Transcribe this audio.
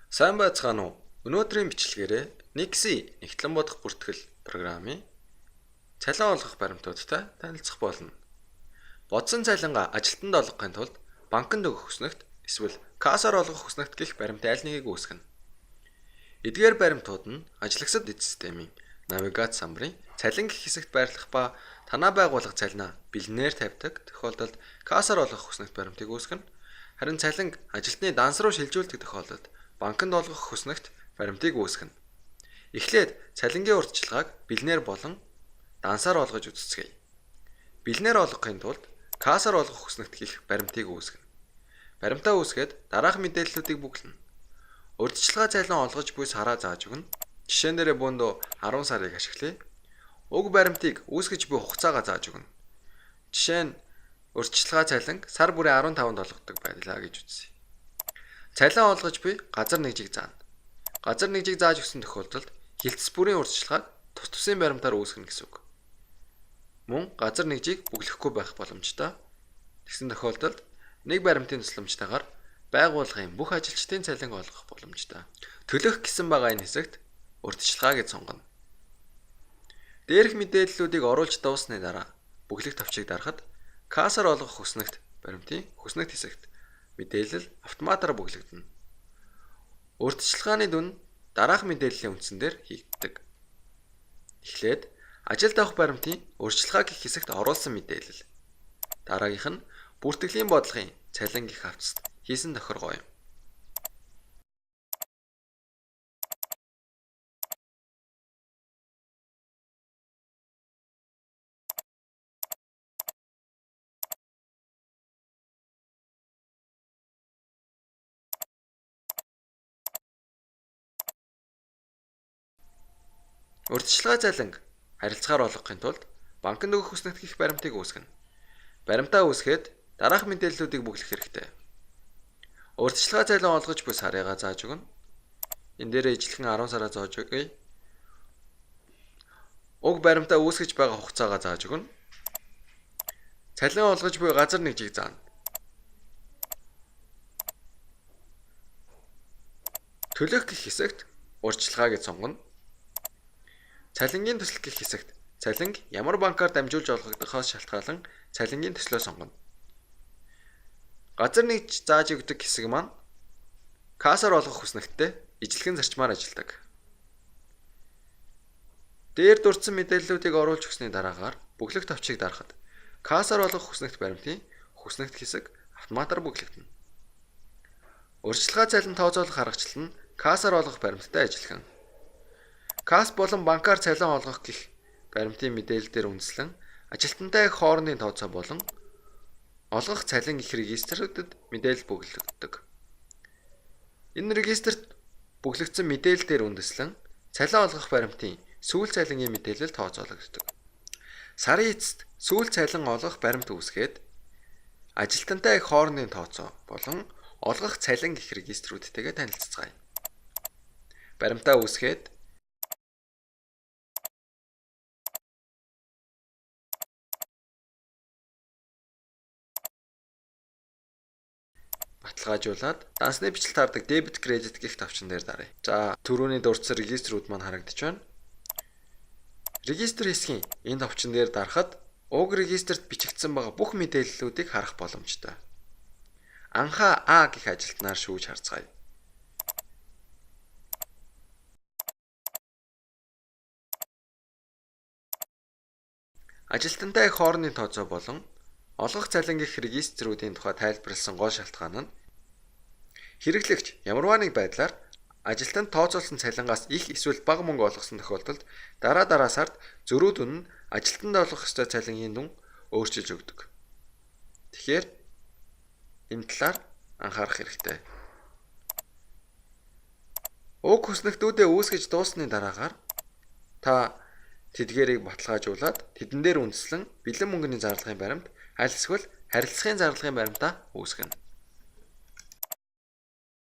Сайн байцгаана уу? Өнөөдрийн бичлэгээрээ Nixie нэгтлэн бодох бүртгэл програмын цалин олгох баримтуудтай танилцах болно. Бодсон цалингаа ажилтнанд олгохын тулд банкнд өгөх хүснэгт эсвэл кассаар олгох хүснэгт гэх баримт аль нэгийг үүсгэнэ. Эдгээр баримтууд нь ажиглагсад эд системийн навигац самбарын цалин гэх хэсэгт байрлах ба танаа байгууллага цалинаа бэлнээр тавьдаг тохиолдолд кассаар олгох хүснэгт баримтыг үүсгэнэ. Харин цалин ажилтны данс руу шилжүүлдэг тохиолдолд банкнд олгох хүснэгт баримтыг үүсгэнэ. Эхлээд цалингийн урьдчилгааг бэлнээр болон дансаар олгож үзцгээе. Бэлнээр олгохын тулд кассаар олгох хүснэгт гих баримтыг үүсгэнэ. Баримтаа үүсгээд дараах мэдээллүүдийг бүглэнэ. Урьдчилгаа цалин олгож буй сараа зааж өгнө. Жишээн дээр бөөндөө 10 сарыг ашиглая. Уг баримтыг үүсгэж буй хугацаагаа зааж өгнө. Жишээ нь урьдчилгаа цалин сар бүрийн 15-нд олгодог байлаа гэж үзье. Цалин олгож буй газар нэгжийг заана. Газар нэгжийг зааж өгсөн тохиолдолд хилцэс бүрийн урьдчилгааг тус тусын баримтаар үүсгэнэ гэсэн үг. Мөн газар нэгжийг бүглэхгүй байх боломжтой. Тэгсэн тохиолдолд нэг баримтын тусламжтайгаар байгууллагын бүх ажилчдын цалин олгох боломжтой. Төлөх гэсэн байгаа энэ хэсэгт урьдчилгаа гэж сонгоно. Дээрх мэдээллүүдийг оруулж дуусны дараа бүглэх товчийг дарахад кассаар олгох хүснэгт баримтын хүснэгт хэсэгт мэдээлэл автоматар бүглэгдэнэ. Урьдчилгааны дүн дараах мэдээллийн үндсэн дээр хийгддэг. Эхлээд ажилд авах баримтын урьдчилгаа гэх хэсэгт оруулсан мэдээлэл. Дараагийнх нь бүртгэлийн бодлогын цалин гэх хавцад хийсэн тохиргоо юм. Урьдчилгаа цалин харилцаагаар олгохын тулд банкнд өгөх хүснэгт гих баримтыг үүсгэнэ. Баримтаа үүсгээд дараах мэдээллүүдийг бүглэх хэрэгтэй. Урьдчилгаа цалин олгож буй сарыгаа зааж өгнө. Энэ дээр ижилхэн 10 сараа зааж өгье. Уг баримтаа үүсгэж байгаа хугацаагаа зааж өгнө. Цалин олгож буй газар нэгжийг заана. Төлөх гэх хэсэгт урьдчилгаа гэж сонгоно. Цалингийн төсөл гэх хэсэгт цалинг ямар банкаар дамжуулж олгогдохоос шалтгаалan цалингийн төслөө сонгоно. Газар нэгж зааж өгдөг хэсэг маань кассаар олгох хүснэгтээ ижилхэн зарчмаар ажилладаг. Дээр дурдсан мэдээллүүдийг оруулж өгсөний дараагаар бүглэх товчийг дарахад кассаар олгох хүснэгт баримтын хүснэгт хэсэг автоматар бүглэгдэнэ. Урьдчилгаа цалин тооцоолох аргачлал нь кассаар олгох баримттай ажиллахан. Касс болон банкар цалин олгох гэх баримтын мэдээлэлээр үндэслэн ажилтнтай хоорондын тооцоо болон олгох цалин гэх регистрүүдэд мэдээлэл бүглэгддэг. Энэ регистрт бүглэгдсэн мэдээлэлээр үндэслэн цалин олгох баримтын сүүл цалингийн мэдээлэл тооцоологддог. Сарын эцэст сүүл цалин олгох баримт үүсгээд ажилтнтай хоорондын тооцоо болон олгох цалин гэх регистрүүдтэйгээ танилццгаая. Баримтаа үүсгээд баталгаажуулаад дансны бичлэлт хардаг дебет кредит гэх тавчсан дээр даръя. За түрүүний дурдсан регистрүүд маань харагдаж байна. Регистр хэсгийн энэ тавчсан дээр дарахад уг регистрт бичигдсэн байгаа бүх мэдээллүүдийг харах боломжтой. Анхаа А гэх ажилтнаар шүүж харцгаая. Ажилтнтай хоорондын тооцоо болон олгох цалин гэх регистрүүдийн тухай тайлбарласан гол шалтгаан нь хэрэглэгч ямарваа нэг байдлаар ажилтнанд тооцоолсон цалингаас их эсвэл бага мөнгө олгосон тохиолдолд дараа сард зөрүү дүн нь ажилтнанд олгох ёстой цалингийн дүн өөрчилж өгдөг. Тэгэхээр энэ талаар анхаарах хэрэгтэй. Уг хүснэгтүүдээ үүсгэж дуусны дараагаар та тэдгээрийг баталгаажуулаад тэдэн дээр үндэслэн бэлэн мөнгөний зарлагын баримт аль эсвэл харилцагын зарлагын баримтаа үүсгэнэ.